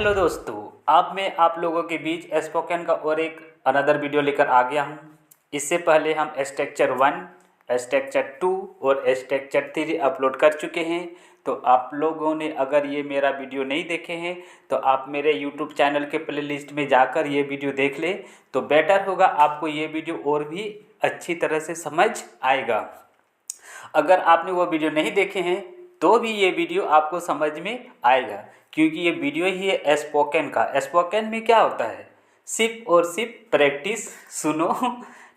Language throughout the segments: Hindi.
हेलो दोस्तों, अब मैं आप लोगों के बीच स्पोकन का और एक अनदर वीडियो लेकर आ गया हूँ। इससे पहले हम स्ट्रक्चर 1, स्ट्रक्चर 2 और स्ट्रक्चर 3 अपलोड कर चुके हैं। तो आप लोगों ने अगर ये मेरा वीडियो नहीं देखे हैं तो आप मेरे यूट्यूब चैनल के प्लेलिस्ट में जाकर ये वीडियो देख लें, तो बेटर होगा, आपको ये वीडियो और भी अच्छी तरह से समझ आएगा। अगर आपने वो वीडियो नहीं देखे हैं तो भी ये वीडियो आपको समझ में आएगा, क्योंकि ये वीडियो ही है स्पोकन का। स्पोकन में क्या होता है, सिर्फ और सिर्फ प्रैक्टिस सुनो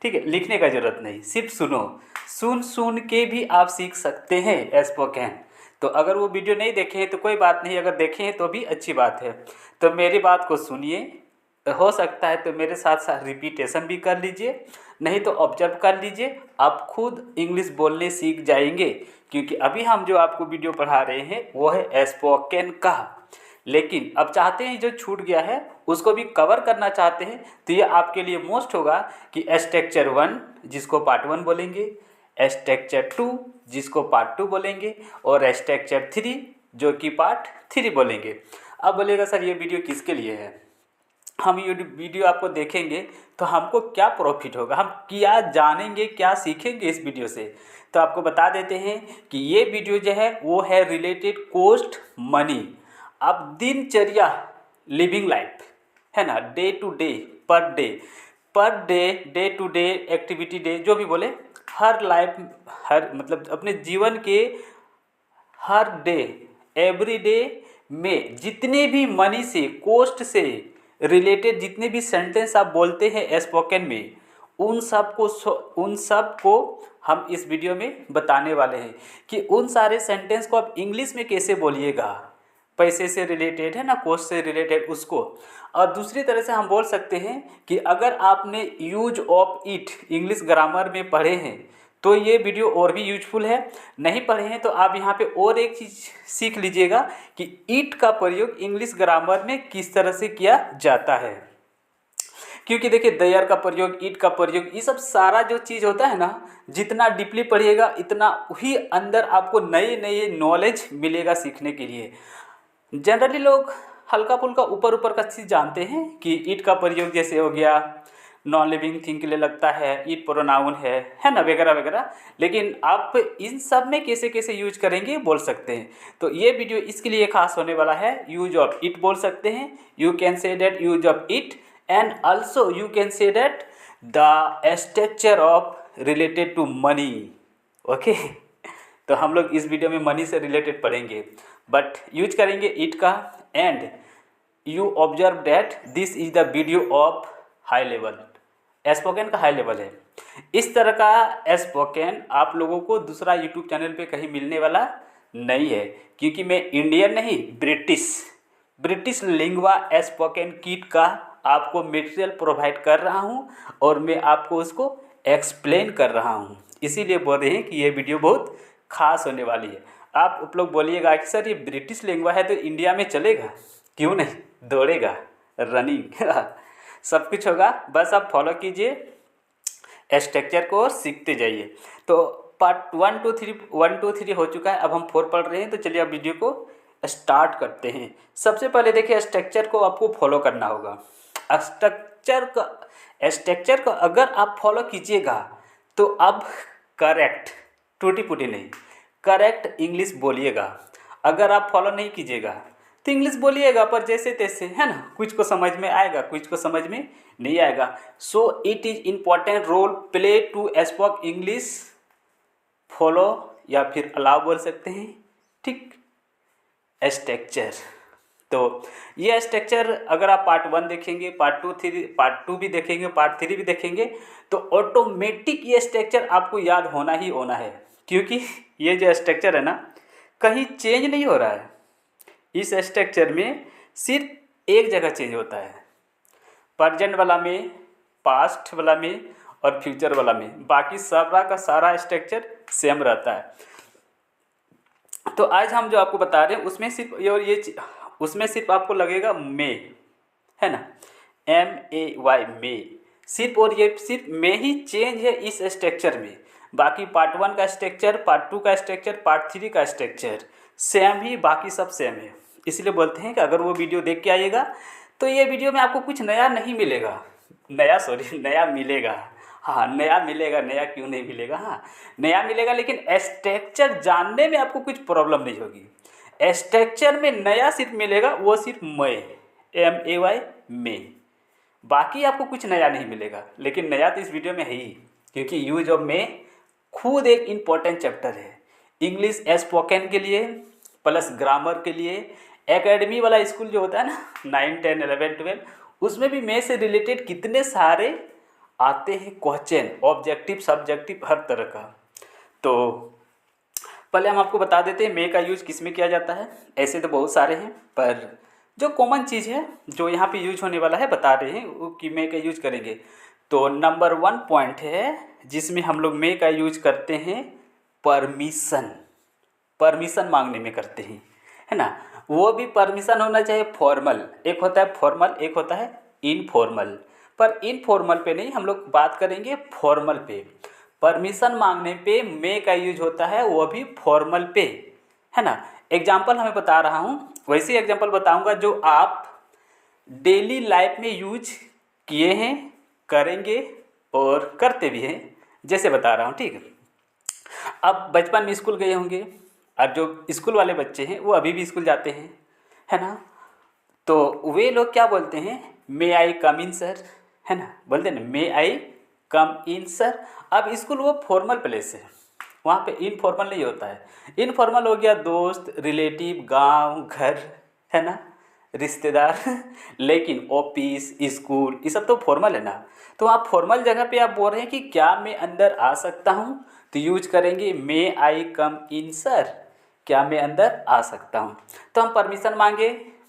ठीक है, लिखने का ज़रूरत नहीं, सिर्फ सुनो। सुन सुन के भी आप सीख सकते हैं स्पोकन। तो अगर वो वीडियो नहीं देखे हैं तो कोई बात नहीं, अगर देखे हैं तो भी अच्छी बात है। तो मेरी बात को सुनिए, हो सकता है तो मेरे साथ साथ रिपीटेशन भी कर लीजिए, नहीं तो ऑब्जर्व कर लीजिए, आप खुद इंग्लिश बोलने सीख जाएंगे। क्योंकि अभी हम जो आपको वीडियो पढ़ा रहे हैं वो है स्पोकन का, लेकिन अब चाहते हैं जो छूट गया है उसको भी कवर करना चाहते हैं, तो ये आपके लिए मोस्ट होगा कि स्ट्रक्चर 1 जिसको पार्ट 1 बोलेंगे, स्ट्रक्चर 2 जिसको पार्ट 2 बोलेंगे, और स्ट्रक्चर 3 जो कि पार्ट 3 बोलेंगे। अब बोलेगा सर ये वीडियो किसके लिए है, हम ये वीडियो आपको देखेंगे तो हमको क्या प्रॉफिट होगा, हम क्या जानेंगे, क्या सीखेंगे इस वीडियो से। तो आपको बता देते हैं कि ये वीडियो जो है वो है रिलेटेड कॉस्ट मनी। आप दिनचर्या, लिविंग लाइफ है ना, day to day, per day, day to day, activity day, जो भी बोले, हर लाइफ, हर मतलब अपने जीवन के हर डे, एवरी डे में जितने भी मनी से, कॉस्ट से रिलेटेड जितने भी सेंटेंस आप बोलते हैं स्पोकन में, उन सब को हम इस वीडियो में बताने वाले हैं कि उन सारे सेंटेंस को आप इंग्लिश में कैसे बोलिएगा। पैसे से रिलेटेड है ना, कॉस्ट से रिलेटेड उसको। और दूसरी तरह से हम बोल सकते हैं कि अगर आपने use of it English grammar में पढ़े हैं तो ये वीडियो और भी यूजफुल है। नहीं पढ़े हैं तो आप यहाँ पे और एक चीज़ सीख लीजिएगा कि इट का प्रयोग इंग्लिश ग्रामर में किस तरह से किया जाता है। क्योंकि देखिए देयर का प्रयोग, इट का प्रयोग, ये सब सारा जो चीज़ होता है ना, जितना डीपली पढ़िएगा इतना ही अंदर आपको नए नए नॉलेज मिलेगा सीखने के लिए। जनरली लोग हल्का फुल्का ऊपर ऊपर का चीज़ जानते हैं कि इट का प्रयोग जैसे हो गया नॉन लिविंग थिंग के लिए लगता है, इट प्रोनाउन है ना, वगैरह वगैरह। लेकिन आप इन सब में कैसे कैसे यूज करेंगे बोल सकते हैं। तो ये वीडियो इसके लिए खास होने वाला है। यूज ऑफ इट बोल सकते हैं, you can say that use of it, and also you can say that the structure of related to money. Okay, तो हम लोग इस वीडियो में मनी से रिलेटेड पढ़ेंगे, बट यूज करेंगे इट का। And you observe that this is the video of high level, spoken का हाई लेवल है। इस तरह का स्पोकन आप लोगों को दूसरा यूट्यूब चैनल पे कहीं मिलने वाला नहीं है, क्योंकि मैं इंडियन नहीं, ब्रिटिश लिंग्वा स्पोकन किट का आपको मटेरियल प्रोवाइड कर रहा हूँ और मैं आपको उसको एक्सप्लेन कर रहा हूँ। इसीलिए बोल रहे हैं कि ये वीडियो बहुत खास होने वाली है। आप लोग बोलिएगा कि सर ये ब्रिटिश लिंग्वा है तो इंडिया में चलेगा, क्यों नहीं, दौड़ेगा, रनिंग सब कुछ होगा। बस आप फॉलो कीजिए स्ट्रक्चर को और सीखते जाइए। तो पार्ट 1 2 3 हो चुका है, अब हम 4 पढ़ रहे हैं। तो चलिए अब वीडियो को स्टार्ट करते हैं। सबसे पहले देखिए स्ट्रक्चर को आपको फॉलो करना होगा। स्ट्रक्चर को अगर आप फॉलो कीजिएगा तो अब करेक्ट, टूटी फूटी नहीं, करेक्ट इंग्लिश बोलिएगा। अगर आप फॉलो नहीं कीजिएगा तो इंग्लिश बोलिएगा पर जैसे तैसे, है ना, कुछ को समझ में आएगा, कुछ को समझ में नहीं आएगा। So it is important role play to spoke English, follow या फिर अलाउ बोल सकते हैं, ठीक। स्ट्रक्चर, तो ये स्ट्रक्चर अगर आप पार्ट 1 देखेंगे, पार्ट 2 भी देखेंगे, पार्ट 3 भी देखेंगे, तो ऑटोमेटिक ये स्ट्रक्चर आपको याद होना ही होना है। क्योंकि ये जो स्ट्रक्चर है ना, कहीं चेंज नहीं हो रहा है। इस स्ट्रक्चर में सिर्फ एक जगह चेंज होता है, प्रेजेंट वाला में, पास्ट वाला में और फ्यूचर वाला में। बाकी सारा का सारा स्ट्रक्चर सेम रहता है। तो आज हम जो आपको बता रहे हैं उसमें सिर्फ उसमें सिर्फ आपको लगेगा मे, है ना, MAY, मे, सिर्फ, और ये सिर्फ मे ही चेंज है इस स्ट्रक्चर में। बाकी पार्ट 1 का स्ट्रक्चर, पार्ट 2 का स्ट्रक्चर, पार्ट 3 का स्ट्रक्चर सेम ही, बाकी सब सेम है। इसलिए बोलते हैं कि अगर वो वीडियो देख के आइएगा तो ये वीडियो में आपको कुछ नया नहीं मिलेगा, नया मिलेगा। हाँ, नया मिलेगा, नया क्यों नहीं मिलेगा, हाँ नया मिलेगा, लेकिन स्ट्रक्चर जानने में आपको कुछ प्रॉब्लम नहीं होगी। स्ट्रक्चर में नया सिर्फ मिलेगा, वो सिर्फ MAY में, बाकी आपको कुछ नया नहीं मिलेगा। लेकिन नया तो इस वीडियो में है ही, क्योंकि यूज ऑफ में खुद एक इम्पोर्टेंट चैप्टर है इंग्लिश स्पोकन के लिए प्लस ग्रामर के लिए। एकेडमी वाला स्कूल जो होता है ना 9, 10, 11, 12, उसमें भी मे से रिलेटेड कितने सारे आते हैं क्वेश्चन, ऑब्जेक्टिव सब्जेक्टिव हर तरह का। तो पहले हम आपको बता देते हैं मे का यूज किस में किया जाता है। ऐसे तो बहुत सारे हैं, पर जो कॉमन चीज़ है जो यहाँ पे यूज होने वाला है बता रहे हैं वो कि मे का यूज करेंगे। तो नंबर 1 पॉइंट है जिसमें हम लोग मे का यूज करते हैं, परमिशन मांगने में करते हैं, है ना। वो भी परमिशन होना चाहिए फॉर्मल, एक होता है फॉर्मल, एक होता है इनफॉर्मल। पर इनफॉर्मल पे नहीं, हम लोग बात करेंगे फॉर्मल पे। परमिशन मांगने पे मे का यूज होता है, वो भी फॉर्मल पे, है ना। एग्जाम्पल हमें बता रहा हूँ, वैसे एग्जाम्पल बताऊँगा जो आप डेली लाइफ में यूज किए हैं, करेंगे और करते भी हैं, जैसे बता रहा हूँ, ठीक है। अब बचपन में स्कूल गए होंगे, और जो स्कूल वाले बच्चे हैं वो अभी भी स्कूल जाते हैं, है ना। तो वे लोग क्या बोलते हैं, मे आई कम इन सर, है ना, बोलते हैं ना मे आई कम इन सर। अब स्कूल वो फॉर्मल प्लेस है, वहाँ पे इनफॉर्मल नहीं होता है। इनफॉर्मल हो गया दोस्त, रिलेटिव, गांव, घर, है ना, रिश्तेदार लेकिन ऑफिस, स्कूल, ये सब तो फॉर्मल है ना। तो आप फॉर्मल जगह पे आप बोल रहे हैं कि क्या मैं अंदर आ सकता हूँ, तो यूज करेंगे मे आई कम इन सर, क्या मैं अंदर आ सकता हूँ। तो हम परमिशन मांगे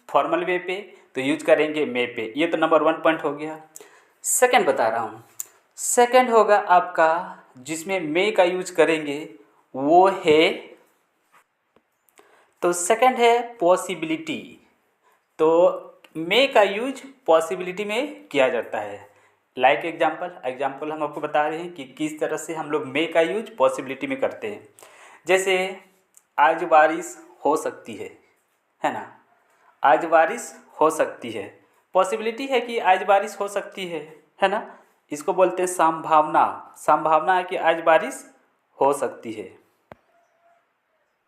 फॉर्मल वे पे, तो यूज करेंगे मे पे। ये तो नंबर 1 पॉइंट हो गया। सेकंड बता रहा हूँ, सेकंड होगा आपका जिसमें मे का यूज करेंगे वो है, तो सेकंड है पॉसिबिलिटी। तो मे का यूज पॉसिबिलिटी में किया जाता है। लाइक एग्जाम्पल हम आपको बता रहे हैं कि किस तरह से हम लोग मे का यूज पॉसिबिलिटी में करते हैं। जैसे आज बारिश हो सकती है ना, आज बारिश हो सकती है, पॉसिबिलिटी है कि आज बारिश हो सकती है ना। इसको बोलते हैं संभावना, संभावना है कि आज बारिश हो सकती है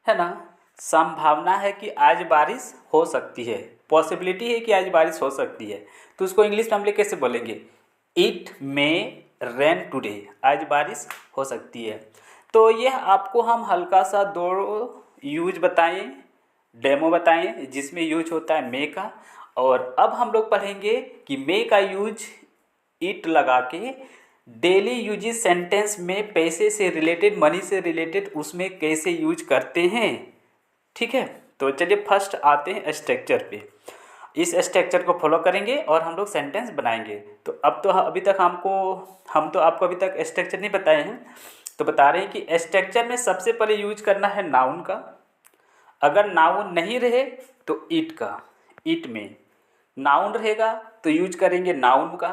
ना। संभावना है कि आज बारिश हो सकती है, पॉसिबिलिटी है कि आज बारिश हो सकती है। तो उसको इंग्लिश में हम लोग कैसे बोलेंगे, इट मे रेन टुडे, आज बारिश हो सकती है। तो यह आपको हम हल्का सा 2 यूज बताएं, डेमो बताएं जिसमें यूज होता है मे का। और अब हम लोग पढ़ेंगे कि मे का यूज इट लगा के डेली यूजेस सेंटेंस में पैसे से रिलेटेड, मनी से रिलेटेड उसमें कैसे यूज करते हैं, ठीक है। तो चलिए फर्स्ट आते हैं स्ट्रक्चर पे। इस स्ट्रक्चर को फॉलो करेंगे और हम लोग सेंटेंस बनाएंगे। तो अब तो अभी तक हम तो आपको अभी तक स्ट्रक्चर नहीं बताए हैं, तो बता रहे हैं कि स्ट्रक्चर में सबसे पहले यूज करना है नाउन का। अगर नाउन नहीं रहे तो इट का, इट में। नाउन रहेगा तो यूज करेंगे नाउन का।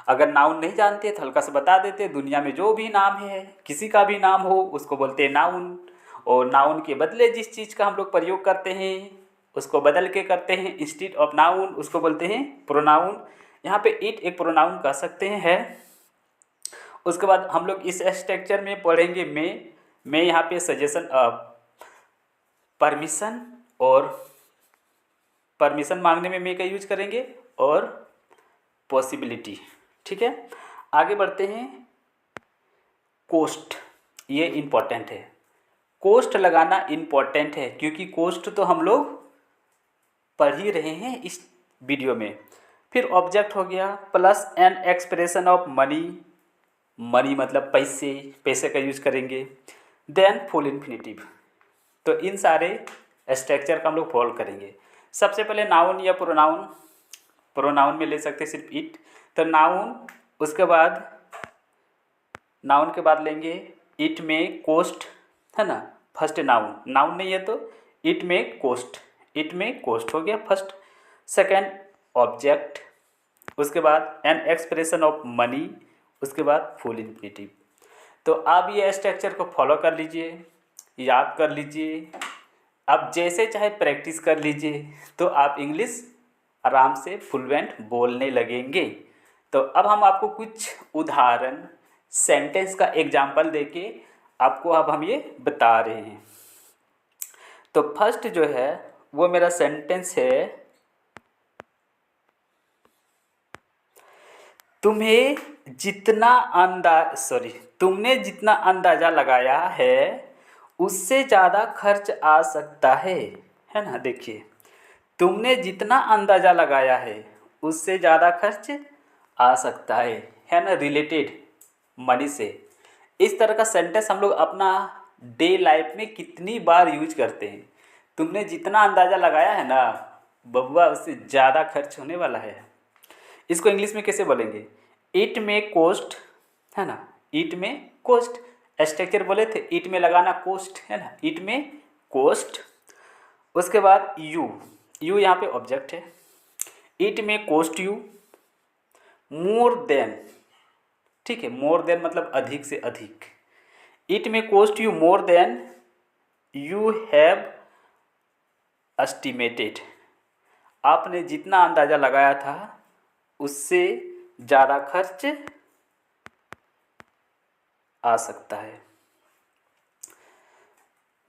अगर नाउन नहीं जानते तो हल्का सा बता देते, दुनिया में जो भी नाम है, किसी का भी नाम हो, उसको बोलते हैं नाउन। और नाउन के बदले जिस चीज़ का हम लोग प्रयोग करते हैं उसको बदल के करते हैं, इंस्टीड ऑफ नाउन उसको बोलते हैं प्रोनाउन। यहाँ पे इट एक प्रोनाउन कह सकते हैं, है। उसके बाद हम लोग इस स्ट्रक्चर में पढ़ेंगे मैं यहाँ पे सजेशन, परमिशन, और परमिशन मांगने में मे का यूज करेंगे, और पॉसिबिलिटी, ठीक है। आगे बढ़ते हैं, कोस्ट, ये इम्पोर्टेंट है। कोस्ट लगाना इम्पोर्टेंट है क्योंकि कोस्ट तो हम लोग पढ़ ही रहे हैं इस वीडियो में। फिर ऑब्जेक्ट हो गया, plus an expression of money, money मतलब पैसे, पैसे का यूज करेंगे। Then full infinitive. तो इन सारे स्ट्रक्चर का हम लोग फॉलो करेंगे। सबसे पहले नाउन या प्रोनाउन, प्रोनाउन में ले सकते हैं सिर्फ इट। तो नाउन, उसके बाद नाउन के बाद लेंगे इट में कोस्ट, है ना। फर्स्ट नाउन, नाउन नहीं है तो it may coast, it may coast हो गया फर्स्ट। सेकंड ऑब्जेक्ट, उसके बाद एन एक्सप्रेशन ऑफ मनी, उसके बाद फुल इन्फिनेटिव। तो आप ये स्ट्रक्चर को फॉलो कर लीजिए, याद कर लीजिए। अब जैसे चाहे प्रैक्टिस कर लीजिए तो आप इंग्लिश आराम से फ्लुएंट बोलने लगेंगे। तो अब हम आपको कुछ उदाहरण सेंटेंस का एग्जाम्पल देके आपको अब हम ये बता रहे हैं। तो फर्स्ट जो है वो मेरा सेंटेंस है, तुमने जितना अंदाज़ा लगाया है उससे ज़्यादा खर्च आ सकता है ना। देखिए, तुमने जितना अंदाज़ा लगाया है उससे ज़्यादा खर्च आ सकता है ना, रिलेटेड मनी से। इस तरह का सेंटेंस हम लोग अपना डे लाइफ में कितनी बार यूज करते हैं। तुमने जितना अंदाज़ा लगाया है ना बब्बा, उससे ज़्यादा खर्च होने वाला है। इसको इंग्लिश में कैसे बोलेंगे? इट में कोस्ट, है ना, इट में कोस्ट। स्ट्रक्चर बोले थे, इट में लगाना कोस्ट, है ना, इट में कोस्ट। उसके बाद यू यहाँ पे ऑब्जेक्ट है। It may cost you more then, ठीक है, मोर देन मतलब अधिक से अधिक। It may cost you more than you have estimated, आपने जितना अंदाज़ा लगाया था उससे ज़्यादा खर्च आ सकता है।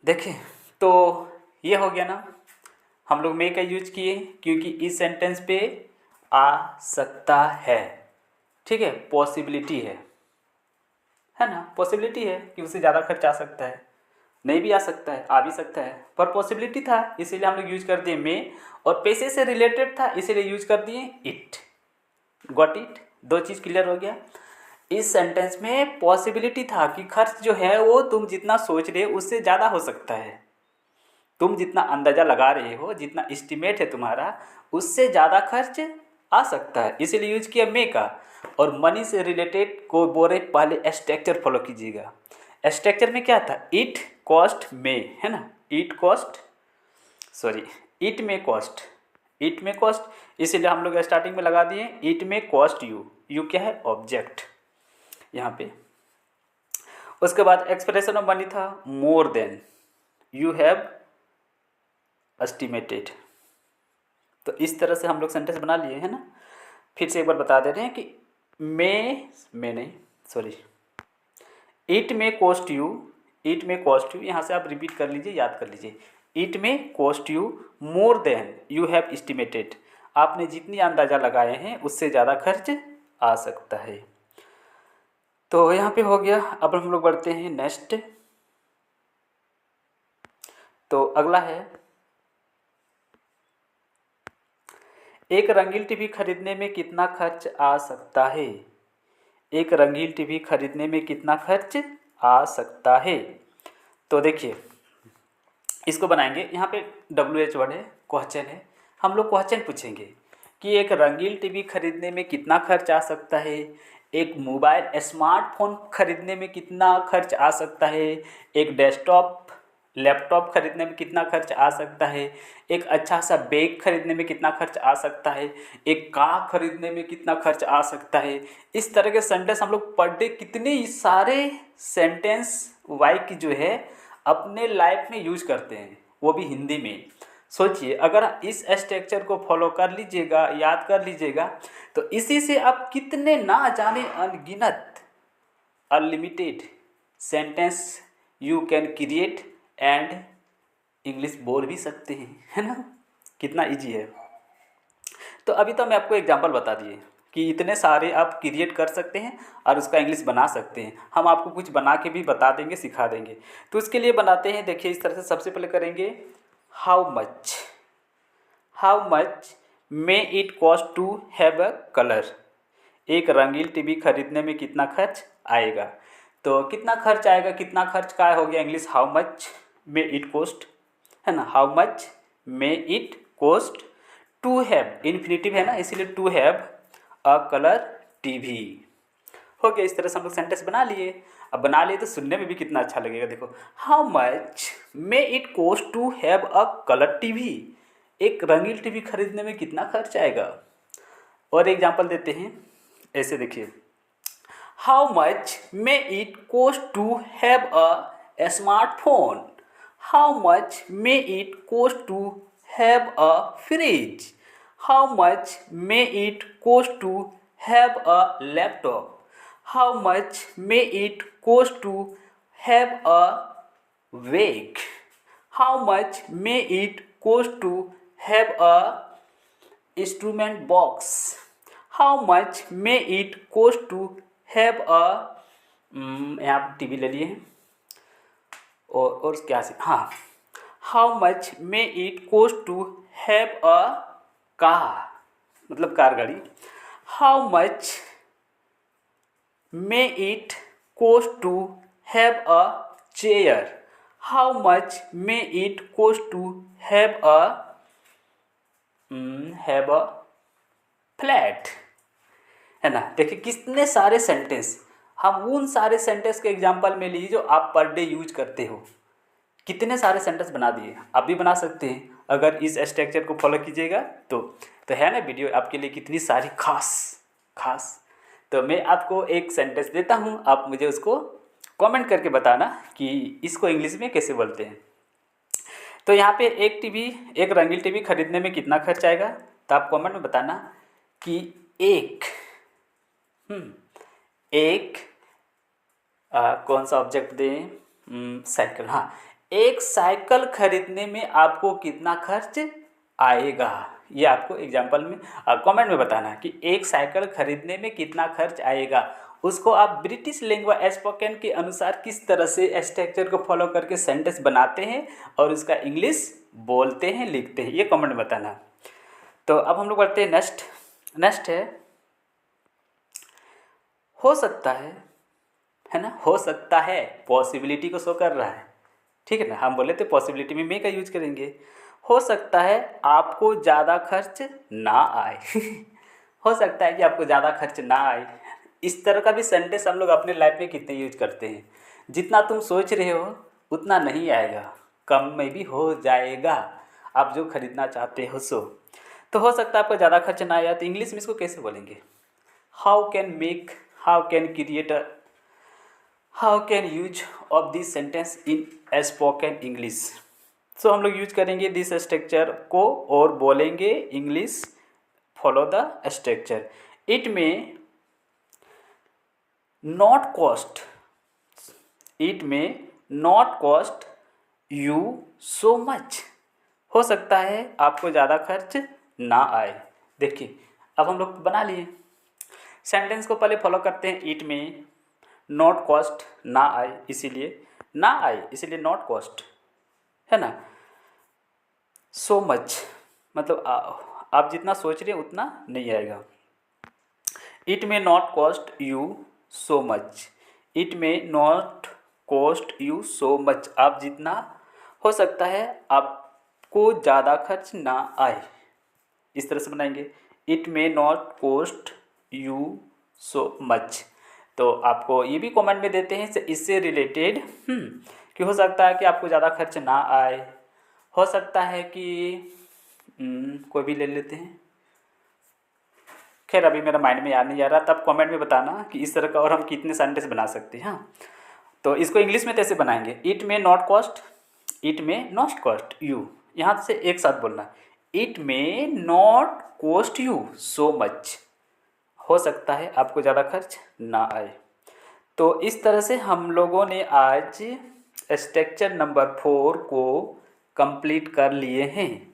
देखिए, तो ये हो गया ना, हम लोग मे का यूज किए क्योंकि इस सेंटेंस पे आ सकता है, ठीक है, पॉसिबिलिटी है ना, पॉसिबिलिटी है कि उससे ज़्यादा खर्च आ सकता है। नहीं भी आ सकता है, आ भी सकता है, पर पॉसिबिलिटी था इसीलिए हम लोग यूज कर दिए मे, और पैसे से रिलेटेड था इसीलिए यूज कर दिए इट। Got it? दो चीज़ क्लियर हो गया। इस सेंटेंस में पॉसिबिलिटी था कि खर्च जो है वो तुम जितना सोच रहे हो उससे ज़्यादा हो सकता है। तुम जितना अंदाज़ा लगा रहे हो, जितना एस्टिमेट है तुम्हारा, उससे ज़्यादा खर्च आ सकता है, इसीलिए यूज किया मे का। और मनी से रिलेटेड को बोले पहले स्ट्रक्चर फॉलो कीजिएगा। स्ट्रक्चर में क्या था? इट कॉस्ट मे, है ना, इट में कॉस्ट, इट में कॉस्ट, इसीलिए हम लोग स्टार्टिंग में लगा दिए इट में कॉस्ट यू क्या है? ऑब्जेक्ट यहाँ पे। उसके बाद एक्सप्रेशन ऑफ मनी था मोर देन यू हैव एस्टिमेटेड। तो इस तरह से हम लोग सेंटेंस बना लिए, है ना। फिर से एक बार बता दे रहे हैं कि इट में कॉस्ट यू, यहाँ से आप रिपीट कर लीजिए, याद कर लीजिए। इट में cost you more than you have estimated, आपने जितनी अंदाज़ा लगाए हैं उससे ज़्यादा खर्च आ सकता है। तो यहाँ पे हो गया। अब हम लोग बढ़ते हैं नेक्स्ट। तो अगला है, एक रंगीन टीवी खरीदने में कितना खर्च आ सकता है? एक रंगीन टीवी खरीदने में कितना खर्च आ सकता है? तो देखिए, इसको बनाएंगे। यहाँ पे WH वर्ड है, क्वेश्चन है। हम लोग क्वेश्चन पूछेंगे कि एक रंगीन टीवी खरीदने में कितना खर्च आ सकता है, एक मोबाइल स्मार्टफोन खरीदने में कितना खर्च आ सकता है, एक डेस्कटॉप लैपटॉप खरीदने में कितना खर्च आ सकता है, एक अच्छा सा बैग खरीदने में कितना खर्च आ सकता है, एक कार खरीदने में कितना खर्च आ सकता है। इस तरह के सेंटेंस हम लोग पर डे कितने सारे सेंटेंस वाई जो है अपने लाइफ में यूज करते हैं, वो भी हिंदी में। सोचिए, अगर इस स्ट्रक्चर को फॉलो कर लीजिएगा, याद कर लीजिएगा, तो इसी से आप कितने ना जाने अनगिनत unlimited sentence you can create and English बोल भी सकते हैं, है ना। कितना इजी है। तो अभी तो मैं आपको एग्जांपल बता दिए कि इतने सारे आप क्रिएट कर सकते हैं और उसका इंग्लिश बना सकते हैं। हम आपको कुछ बना के भी बता देंगे, सिखा देंगे। तो उसके लिए बनाते हैं। देखिए, इस तरह से सबसे पहले करेंगे how much may it cost to have a colour. एक रंगीन टीवी खरीदने में कितना खर्च आएगा? तो कितना खर्च आएगा, कितना खर्च का हो गया English, how much may it cost, है ना। How much may it cost to have, infinitive है ना, इसीलिए to have a colour TV. हो गया। इस तरह से हम लोग सेंटेंस बना लिए। अब बना लिए तो सुनने में भी कितना अच्छा लगेगा। देखो, how much may it cost to have a colour TV. एक रंगीन टीवी खरीदने में कितना खर्च आएगा? और एग्जांपल देते हैं, ऐसे देखिए, how much may it cost to have a smartphone. How much may it cost to have a fridge, how much may it cost to have a laptop, how much may it cost to have a wake, how much may it cost to have a instrument box, how much may it cost to have a यहाँ पर टीवी ले लिए और क्या से हाँ, how much may it cost to have a car, मतलब कार गाड़ी, how much may it cost to have a chair, how much may it cost to have a flat, है ना। देखिए कितने सारे सेंटेंस, हम उन सारे सेंटेंस के एग्जाम्पल में लीजिए जो आप पर डे यूज करते हो। कितने सारे सेंटेंस बना दिए, आप भी बना सकते हैं अगर इस स्ट्रक्चर को फॉलो कीजिएगा तो है ना वीडियो आपके लिए कितनी सारी खास। तो मैं आपको एक सेंटेंस देता हूँ, आप मुझे उसको कमेंट करके बताना कि इसको इंग्लिश में कैसे बोलते हैं। तो यहाँ पे एक रंगीन टीवी खरीदने में कितना खर्च आएगा, तो आप कमेंट में बताना कि एक कौन सा ऑब्जेक्ट दें, साइकिल, हाँ, एक साइकिल खरीदने में आपको कितना खर्च आएगा, ये आपको एग्जाम्पल में कमेंट में बताना कि एक साइकिल खरीदने में कितना खर्च आएगा। उसको आप ब्रिटिश लैंग्वेज स्पोकन के अनुसार किस तरह से स्ट्रक्चर को फॉलो करके सेंटेंस बनाते हैं और उसका इंग्लिश बोलते हैं, लिखते हैं, ये कमेंट में बताना। तो अब हम लोग बढ़ते हैं नेक्स्ट है हो सकता है ना, हो सकता है पॉसिबिलिटी को शो कर रहा है, ठीक है ना। हम बोले थे पॉसिबिलिटी में मे का यूज करेंगे। हो सकता है आपको ज़्यादा खर्च ना आए हो सकता है कि आपको ज़्यादा खर्च ना आए। इस तरह का भी सेंटेंस हम लोग अपने लाइफ में कितने यूज करते हैं। जितना तुम सोच रहे हो उतना नहीं आएगा, कम में भी हो जाएगा आप जो खरीदना चाहते हो सो। तो हो सकता है आपको ज़्यादा खर्च ना आया, तो इंग्लिश में इसको कैसे बोलेंगे, how can create how can use of this sentence in spoken English. So हम लोग यूज करेंगे दिस स्ट्रक्चर को और बोलेंगे English follow the structure. It may not cost you so much, हो सकता है आपको ज़्यादा खर्च ना आए। देखिए अब हम लोग बना लिए सेंटेंस को, पहले फॉलो करते हैं। इट में नॉट कॉस्ट ना आए, इसीलिए नॉट कॉस्ट, है ना। सो मच मतलब आप जितना सोच रहे हैं उतना नहीं आएगा। It may not cost you so much, it may not cost you so much, आप जितना हो सकता है आपको ज़्यादा खर्च ना आए, इस तरह से बनाएंगे। It may not cost you so much. तो आपको ये भी कमेंट में देते हैं इससे रिलेटेड कि हो सकता है कि आपको ज़्यादा खर्च ना आए, हो सकता है कि कोई भी ले लेते हैं, खैर अभी मेरा माइंड में याद नहीं आ रहा, तब कमेंट में बताना कि इस तरह का और हम कितने सेंटेंस बना सकते हैं। हाँ, तो इसको इंग्लिश में कैसे बनाएंगे, it may not cost you, यहाँ से एक साथ बोलना, it may not cost you so much, हो सकता है आपको ज़्यादा खर्च ना आए। तो इस तरह से हम लोगों ने आज स्ट्रक्चर नंबर 4 को कंप्लीट कर लिए हैं।